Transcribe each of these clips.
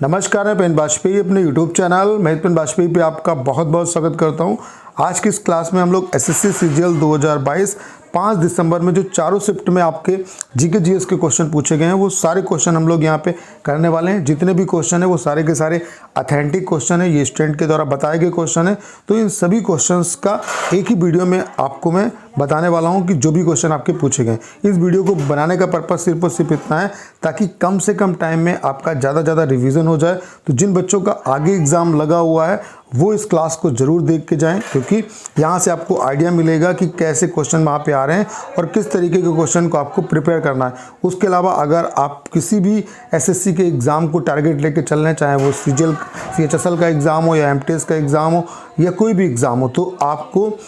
नमस्कार, मैं पेन बाजपेयी अपने YouTube चैनल मैं पेन बाजपेयी पे आपका बहुत बहुत स्वागत करता हूं। आज की इस क्लास में हम लोग एसएससी सीजीएल 2022 5 दिसंबर में जो चारों शिफ्ट में आपके जीके जीएस के क्वेश्चन पूछे गए हैं वो सारे क्वेश्चन हम लोग यहाँ पे करने वाले हैं। जितने भी क्वेश्चन है वो सारे के सारे ऑथेंटिक क्वेश्चन है, ये स्टूडेंट के द्वारा बताए गए क्वेश्चन है। तो इन सभी क्वेश्चंस का एक ही वीडियो में आपको मैं बताने वाला हूँ कि जो भी क्वेश्चन आपके पूछे गए। इस वीडियो को बनाने का पर्पज़ सिर्फ और सिर्फ इतना है ताकि कम से कम टाइम में आपका ज़्यादा रिवीजन हो जाए। तो जिन बच्चों का आगे एग्ज़ाम लगा हुआ है वो इस क्लास को ज़रूर देख के जाएं, क्योंकि यहाँ से आपको आइडिया मिलेगा कि कैसे क्वेश्चन वहाँ पे आ रहे हैं और किस तरीके के क्वेश्चन को आपको प्रिपेयर करना है। उसके अलावा अगर आप किसी भी एसएससी के एग्ज़ाम को टारगेट लेके चल रहे हैं, चाहे वो सीएचएसएल का एग्ज़ाम हो या एमटीएस का एग्ज़ाम हो या कोई भी एग्ज़ाम हो, तो आपको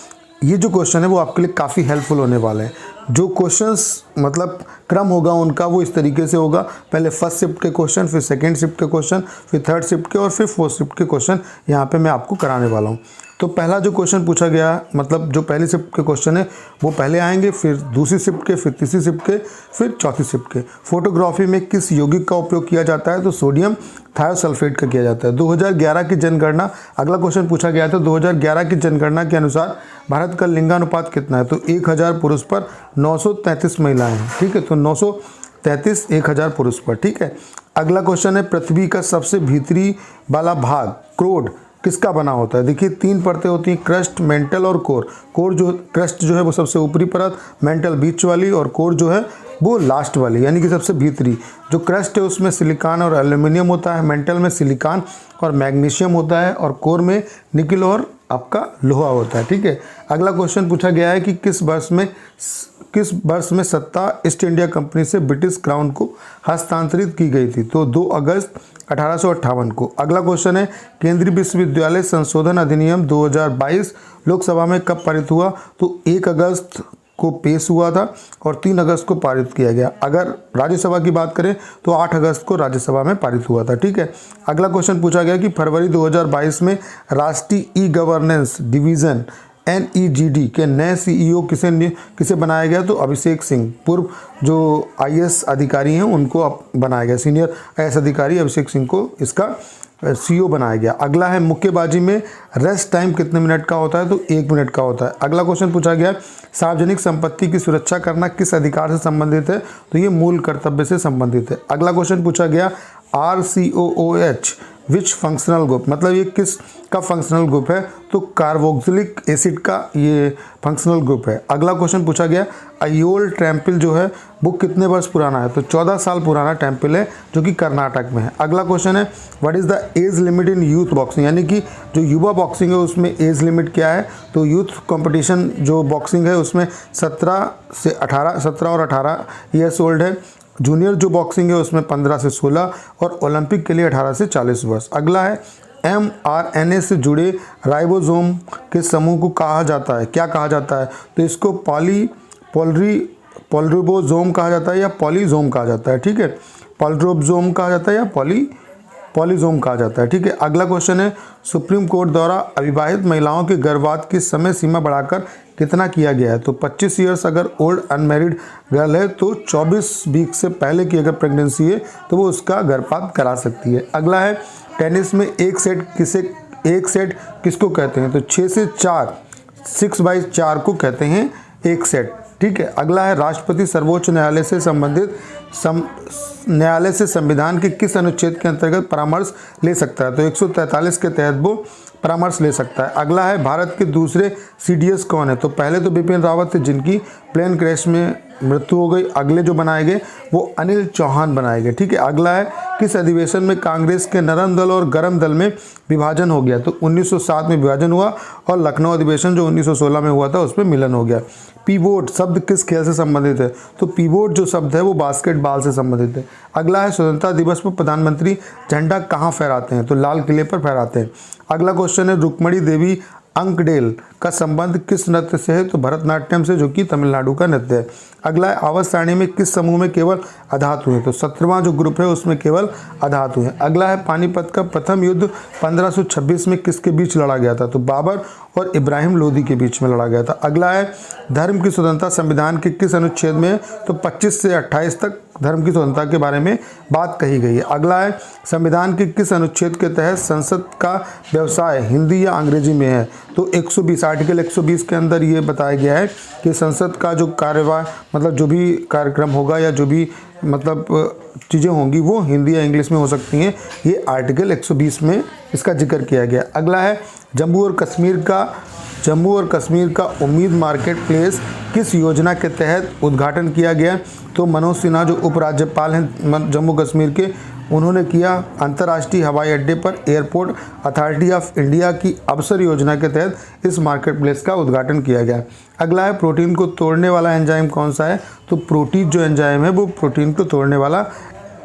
ये जो क्वेश्चन है वो आपके लिए काफ़ी हेल्पफुल होने वाले हैं। जो क्वेश्चंस मतलब क्रम होगा उनका वो इस तरीके से होगा, पहले फर्स्ट शिफ्ट के क्वेश्चन, फिर सेकंड शिफ्ट के क्वेश्चन, फिर थर्ड शिफ्ट के और फिर फोर्थ शिफ्ट के क्वेश्चन यहाँ पे मैं आपको कराने वाला हूँ। तो पहला जो क्वेश्चन पूछा गया मतलब जो पहली शिफ्ट के क्वेश्चन है वो पहले आएंगे, फिर दूसरी शिफ्ट के, फिर तीसरी शिफ्ट के, फिर चौथी शिफ्ट के। फोटोग्राफी में किस यौगिक का उपयोग किया जाता है? तो सोडियम थायोसल्फेट का किया जाता है। 2011 की जनगणना, अगला क्वेश्चन पूछा गया था, 2011 की जनगणना के अनुसार भारत का लिंगानुपात कितना है? तो 1000 पुरुष पर 933 महिलाएं हैं। ठीक है, तो 933 1000 पुरुष पर। ठीक है, अगला क्वेश्चन है पृथ्वी का सबसे भीतरी वाला भाग क्रोड किसका बना होता है? देखिए 3 परतें होती हैं, क्रस्ट, मेंटल और कोर। कोर जो क्रस्ट जो है वो सबसे ऊपरी परत, मेंटल बीच वाली और कोर जो है वो लास्ट वाली, यानी कि सबसे भीतरी। जो क्रस्ट है उसमें सिलिकॉन और एल्यूमिनियम होता है, मेंटल में सिलिकॉन और मैग्नीशियम होता है और कोर में निकल और आपका लोहा होता है। ठीक है, अगला क्वेश्चन पूछा गया है कि किस वर्ष में सत्ता ईस्ट इंडिया कंपनी से ब्रिटिश क्राउन को हस्तांतरित की गई थी? तो 2 अगस्त 1858 को। अगला क्वेश्चन है केंद्रीय विश्वविद्यालय संशोधन अधिनियम 2022 लोकसभा में कब पारित हुआ? तो 1 अगस्त को पेश हुआ था और 3 अगस्त को पारित किया गया। अगर राज्यसभा की बात करें तो 8 अगस्त को राज्यसभा में पारित हुआ था। ठीक है, अगला क्वेश्चन पूछा गया कि फरवरी 2022 में राष्ट्रीय ई गवर्नेंस डिवीज़न NEGD के नए CEO किसे बनाया गया? तो अभिषेक सिंह, पूर्व जो IAS अधिकारी हैं उनको बनाया गया, सीनियर IAS अधिकारी अभिषेक सिंह को इसका CEO बनाया गया। अगला है मुक्केबाजी में रेस्ट टाइम कितने मिनट का होता है? तो 1 मिनट का होता है। अगला क्वेश्चन पूछा गया सार्वजनिक संपत्ति की सुरक्षा करना किस अधिकार से संबंधित है? तो ये मूल कर्तव्य से संबंधित है। अगला क्वेश्चन पूछा गया RCOOH विच फंक्शनल ग्रुप, मतलब ये किस का फंक्शनल ग्रुप है? तो कार्बोक्सिलिक एसिड का ये फंक्शनल ग्रुप है। अगला क्वेश्चन पूछा गया अयोल टेम्पल जो है वो कितने वर्ष पुराना है? तो 14 साल पुराना टेम्पल है जो कि कर्नाटक में है। अगला क्वेश्चन है what is the age limit in youth boxing, यानी कि जो युवा बॉक्सिंग है उसमें एज लिमिट क्या है? तो यूथ कंपटीशन जो बॉक्सिंग है उसमें 17 और 18 ईयर्स ओल्ड है। जूनियर जो बॉक्सिंग है उसमें 15 से 16 और ओलंपिक के लिए 18 से 40 वर्ष। अगला है mRNA से जुड़े राइबोसोम के समूह को कहा जाता है, क्या कहा जाता है? तो इसको पॉलीरिबोसोम कहा जाता है या पॉलीजोम कहा जाता है। ठीक है, पॉलीरिबोसोम कहा जाता है या पॉलीजोम कहा जाता है। ठीक है, अगला क्वेश्चन है सुप्रीम कोर्ट द्वारा अविवाहित महिलाओं के गर्भपात की समय सीमा बढ़ाकर कितना किया गया है? तो 25 ईयर्स अगर ओल्ड अनमैरिड गर्ल है तो 24 वीक से पहले की अगर प्रेगनेंसी है तो वो उसका गर्भपात करा सकती है। अगला है टेनिस में एक सेट किसको कहते हैं? तो 6 से 4 6/4 को कहते हैं एक सेट। ठीक है, अगला है राष्ट्रपति सर्वोच्च न्यायालय से संविधान के किस अनुच्छेद के अंतर्गत परामर्श ले सकता है? तो 143 के तहत वो परामर्श ले सकता है। अगला है भारत के दूसरे CDS कौन है? तो पहले तो बिपिन रावत थे जिनकी प्लेन क्रैश में मृत्यु हो गई। अगले जो बनाए गए वो अनिल चौहान बनाए गए। ठीक है, अगला है किस अधिवेशन में कांग्रेस के नरम दल और गरम दल में विभाजन हो गया? तो 1907 में विभाजन हुआ और लखनऊ अधिवेशन जो 1916 में हुआ था उसमें मिलन हो गया। पीवोट शब्द किस खेल से संबंधित है? तो पीवोट जो शब्द है वो बास्केटबॉल से संबंधित है। अगला है स्वतंत्रता दिवस पर प्रधानमंत्री झंडा कहाँ फहराते हैं? तो लाल किले पर फहराते हैं। अगला क्वेश्चन है रुक्मणी देवी अंकडेल का संबंध किस नृत्य से है? तो भरतनाट्यम से, जो कि तमिलनाडु का नृत्य है। अगला है आवर्त सारणी में किस समूह में केवल अधातु हैं? तो 17वां जो ग्रुप है उसमें केवल अधातु हैं। अगला है पानीपत का प्रथम युद्ध 1526 में किसके बीच लड़ा गया था? तो बाबर और इब्राहिम लोदी के बीच में लड़ा गया था। अगला है धर्म की स्वतंत्रता संविधान के किस अनुच्छेद में है? तो 25 से 28 तक धर्म की स्वतंत्रता के बारे में बात कही गई है। अगला है संविधान के किस अनुच्छेद के तहत संसद का व्यवसाय हिंदी या अंग्रेजी में है? तो 120 आर्टिकल 120 के अंदर ये बताया गया है कि संसद का जो कार्यवाही मतलब जो भी कार्यक्रम होगा या जो भी मतलब चीज़ें होंगी वो हिंदी या इंग्लिश में हो सकती हैं। ये आर्टिकल 120 में इसका जिक्र किया गया। अगला है जम्मू और कश्मीर का उम्मीद मार्केट प्लेस किस योजना के तहत उद्घाटन किया गया? तो मनोज सिन्हा जो उपराज्यपाल हैं जम्मू कश्मीर के, उन्होंने किया। अंतर्राष्ट्रीय हवाई अड्डे पर एयरपोर्ट अथॉरिटी ऑफ इंडिया की अवसर योजना के तहत इस मार्केट प्लेस का उद्घाटन किया गया। अगला है प्रोटीन को तोड़ने वाला एंजाइम कौन सा है? तो प्रोटीज जो एंजाइम है वो प्रोटीन को तोड़ने वाला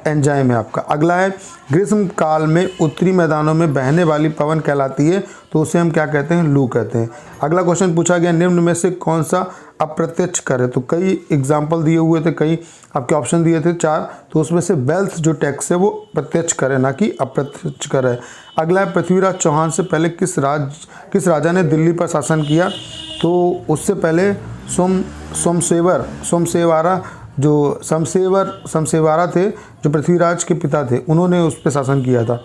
एंजाइम है आपका। अगला है ग्रीष्म काल में उत्तरी मैदानों में बहने वाली पवन कहलाती है, तो उसे हम क्या कहते हैं? लू कहते हैं। अगला क्वेश्चन पूछा गया निम्न में से कौन सा अप्रत्यक्ष कर है? तो कई एग्जाम्पल दिए हुए थे, कई आपके ऑप्शन दिए थे 4, तो उसमें से वेल्थ जो टैक्स है वो प्रत्यक्ष कर है ना कि अप्रत्यक्ष कर है। अगला है पृथ्वीराज चौहान से पहले किस राजा ने दिल्ली पर शासन किया? तो उससे पहले सोमसेवारा जो शमसेवारा थे जो पृथ्वीराज के पिता थे, उन्होंने उस पर शासन किया था।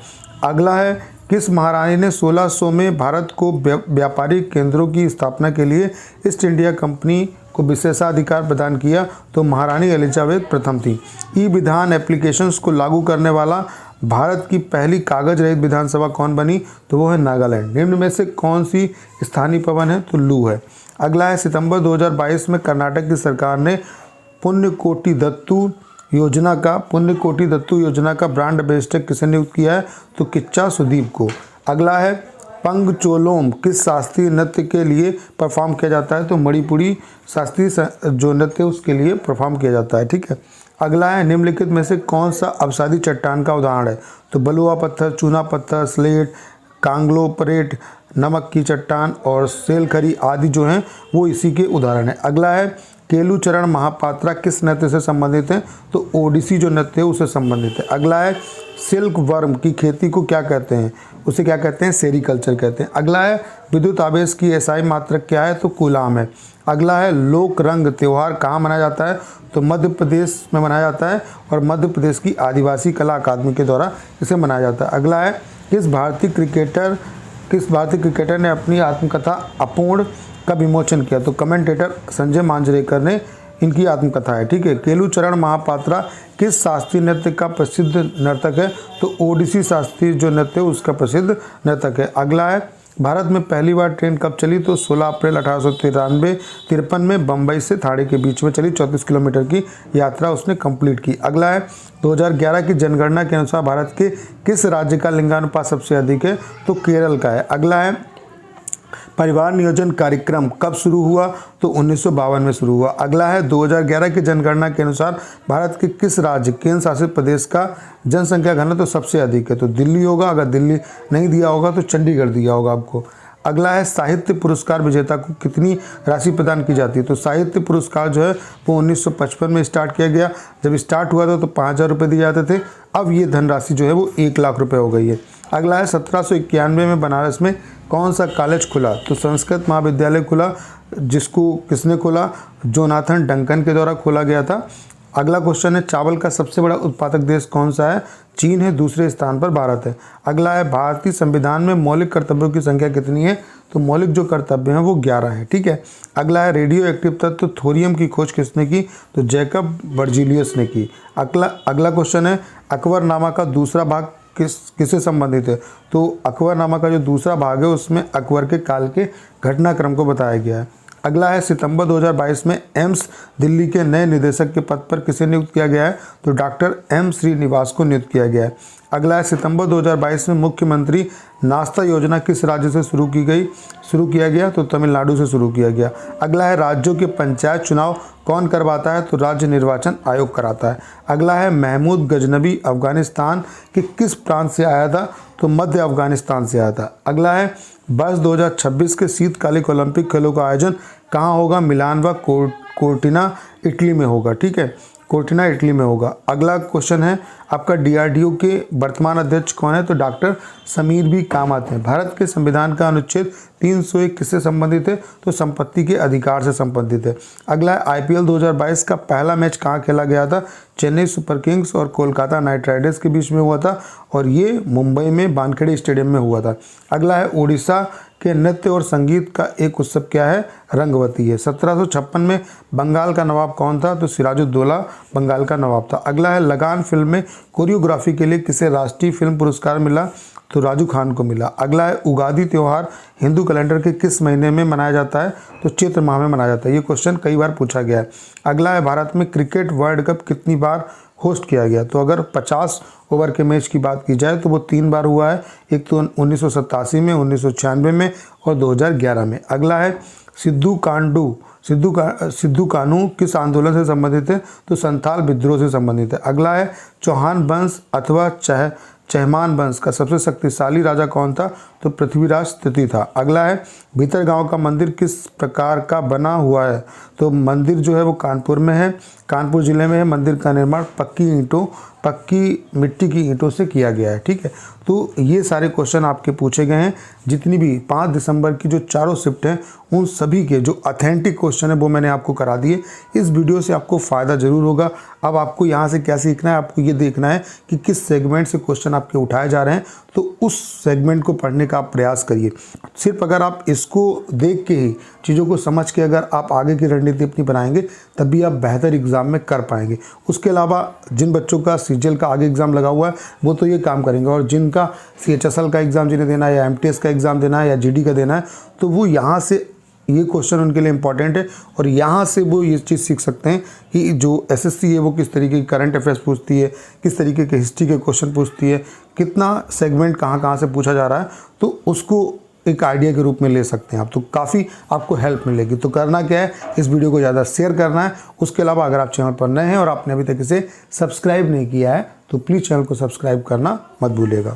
अगला है किस महारानी ने 1600 में भारत को व्यापारिक केंद्रों की स्थापना के लिए ईस्ट इंडिया कंपनी को विशेषाधिकार प्रदान किया? तो महारानी एलिजाबेथ प्रथम थी। ई विधान एप्लीकेशंस को लागू करने वाला भारत की पहली कागज रहित विधानसभा कौन बनी? तो वो है नागालैंड। निम्न में से कौन सी स्थानीय पवन है? तो लू है। अगला है सितंबर 2022 में कर्नाटक की सरकार ने पुण्यकोटि दत्तू योजना का ब्रांड एम्बेसडर किसे नियुक्त किया है? तो किच्चा सुदीप को। अगला है पंगचोलोम किस शास्त्रीय नृत्य के लिए परफॉर्म किया जाता है? तो मणिपुरी शास्त्रीय जो नृत्य उसके लिए परफॉर्म किया जाता है। ठीक है। अगला है निम्नलिखित में से कौन सा अवसादी चट्टान का उदाहरण है? तो बलुआ पत्थर, चूना पत्थर, स्लेट, कांग्लोपरेट, नमक की चट्टान और सेलखरी आदि जो हैं वो इसी के उदाहरण है। अगला है केलुचरण महापात्रा किस नृत्य से संबंधित है? तो ओडिसी जो नृत्य है उससे संबंधित है। अगला है सिल्क वर्म की खेती को क्या कहते हैं? उसे क्या कहते हैं? सेरीकल्चर कहते हैं। अगला है विद्युत आवेश की एसआई मात्रक क्या है? तो कूलाम है। अगला है लोक रंग त्यौहार कहाँ मनाया जाता है? तो मध्य प्रदेश में मनाया जाता है और मध्य प्रदेश की आदिवासी कला अकादमी के द्वारा इसे मनाया जाता है। अगला है किस भारतीय क्रिकेटर ने अपनी आत्मकथा अपूर्ण का विमोचन किया? तो कमेंटेटर संजय मांजरेकर ने इनकी आत्मकथा है। ठीक है। केलुचरण महापात्रा किस शास्त्रीय नृत्य का प्रसिद्ध नर्तक है? तो ओडिसी शास्त्रीय जो नृत्य है उसका प्रसिद्ध नर्तक है। अगला है भारत में पहली बार ट्रेन कब चली? तो 16 अप्रैल 1853 में बम्बई से थाने के बीच में चली। 34 किलोमीटर की यात्रा उसने कंप्लीट की। अगला है 2011 की जनगणना के अनुसार भारत के किस राज्य का लिंगानुपात सबसे अधिक है? तो केरल का है। अगला है परिवार नियोजन कार्यक्रम कब शुरू हुआ? तो 1952 में शुरू हुआ। अगला है 2011 की जनगणना के अनुसार भारत के किस राज्य केंद्र शासित प्रदेश का जनसंख्या घनत्व तो सबसे अधिक है? तो दिल्ली होगा। अगर दिल्ली नहीं दिया होगा तो चंडीगढ़ दिया होगा आपको। अगला है साहित्य पुरस्कार विजेता को कितनी राशि प्रदान की जाती है? तो साहित्य पुरस्कार जो है वो 1955 में स्टार्ट किया गया। जब स्टार्ट हुआ था तो 5000 रुपये दिए जाते थे। अब ये धनराशि जो है वो 1 लाख रुपये हो गई है। अगला है 1791 में बनारस में कौन सा कॉलेज खुला? तो संस्कृत महाविद्यालय खुला, जिसको किसने खोला? जोनाथन डंकन के द्वारा खोला गया था। अगला क्वेश्चन है चावल का सबसे बड़ा उत्पादक देश कौन सा है? चीन है। दूसरे स्थान पर भारत है। अगला है भारतीय संविधान में मौलिक कर्तव्यों की संख्या कितनी है? तो मौलिक जो कर्तव्य हैं वो 11 है। ठीक है। अगला है रेडियो एक्टिव तत्व थोरियम की खोज किसने की? तो जैकब बर्जीलियस ने की। अगला क्वेश्चन है अकबरनामा का दूसरा भाग किससे संबंधित है? तो अकबरनामा का जो दूसरा भाग है उसमें अकबर के काल के घटनाक्रम को बताया गया है। अगला है सितंबर 2022 में एम्स दिल्ली के नए निदेशक के पद पर किसे नियुक्त किया गया है? तो डॉक्टर एम श्रीनिवास को नियुक्त किया गया है। अगला है सितंबर 2022 में मुख्यमंत्री नाश्ता योजना किस राज्य से शुरू किया गया? तो तमिलनाडु से शुरू किया गया। अगला है राज्यों के पंचायत चुनाव कौन करवाता है? तो राज्य निर्वाचन आयोग कराता है। अगला है महमूद गजनबी अफगानिस्तान के किस प्रांत से आया था? तो मध्य अफगानिस्तान से आया था। अगला है वर्ष 2026 के शीतकालिक ओलंपिक खेलों का आयोजन कहाँ होगा? मिलान व कोर्टिना इटली में होगा। ठीक है। कोर्टिना इटली में होगा। अगला क्वेश्चन है आपका DRDO के वर्तमान अध्यक्ष कौन है? तो डॉक्टर समीर भी कामत हैं। भारत के संविधान का अनुच्छेद 301 किससे संबंधित है? तो संपत्ति के अधिकार से संबंधित है। अगला है IPL 2022 का पहला मैच कहाँ खेला गया था? चेन्नई सुपर किंग्स और कोलकाता नाइट राइडर्स के बीच में हुआ था और ये मुंबई में वानखेड़े स्टेडियम में हुआ था। अगला है उड़ीसा के नृत्य और संगीत का एक उत्सव क्या है? रंगवती है। 1756 में बंगाल का नवाब कौन था? तो सिराजुद्दौला बंगाल का नवाब था। अगला है लगान फिल्म में कोरियोग्राफी के लिए किसे राष्ट्रीय फिल्म पुरस्कार मिला? तो राजू खान को मिला। अगला है उगादी त्यौहार हिंदू कैलेंडर के किस महीने में मनाया जाता है? तो चैत्र माह में मनाया जाता है। ये क्वेश्चन कई बार पूछा गया है। अगला है भारत में क्रिकेट वर्ल्ड कप कितनी बार होस्ट किया गया? तो अगर 50 ओवर के मैच की बात की जाए तो वो 3 बार हुआ है। एक तो 1987 में, 1996 में और 2011 में। अगला है सिद्धू कानू किस आंदोलन से संबंधित है? तो संथाल विद्रोह से संबंधित है। अगला है चौहान वंश अथवा चहमान वंश का सबसे शक्तिशाली राजा कौन था? तो पृथ्वीराज तृतीय था। अगला है भीतरगांव का मंदिर किस प्रकार का बना हुआ है? तो मंदिर जो है वो कानपुर में है, कानपुर जिले में है। मंदिर का निर्माण पक्की मिट्टी की ईंटों से किया गया है। ठीक है, तो ये सारे क्वेश्चन आपके पूछे गए हैं। जितनी भी 5 दिसंबर की जो चारों शिफ्ट हैं उन सभी के जो ऑथेंटिक क्वेश्चन है वो मैंने आपको करा दिए। इस वीडियो से आपको फ़ायदा ज़रूर होगा। अब आपको यहाँ से क्या सीखना है? आपको ये देखना है कि किस सेगमेंट से क्वेश्चन आपके उठाए जा रहे हैं, तो उस सेगमेंट को पढ़ने का आप प्रयास करिए। सिर्फ अगर आप इसको देख के ही चीज़ों को समझ के अगर आप आगे की रणनीति अपनी बनाएंगे तभी आप बेहतर एग्जाम में कर पाएंगे। उसके अलावा जिन बच्चों का CGL का आगे एग्ज़ाम लगा हुआ है वो तो ये काम करेंगे, और जिनका CHSL का एग्ज़ाम जिन्हें देना है या MTS का एग्ज़ाम देना है या GD का देना है तो वो यहाँ से ये क्वेश्चन उनके लिए इंपॉर्टेंट है और यहाँ से वो ये चीज़ सीख सकते हैं कि जो SSC है वो किस तरीके की करंट अफेयर्स पूछती है, किस तरीके के हिस्ट्री के क्वेश्चन पूछती है, कितना सेगमेंट कहाँ से पूछा जा रहा है, तो उसको एक आइडिया के रूप में ले सकते हैं आप। तो काफ़ी आपको हेल्प मिलेगी। तो करना क्या है, इस वीडियो को ज़्यादा शेयर करना है। उसके अलावा अगर आप चैनल पर नए हैं और आपने अभी तक इसे सब्सक्राइब नहीं किया है तो प्लीज़ चैनल को सब्सक्राइब करना मत भूलिएगा।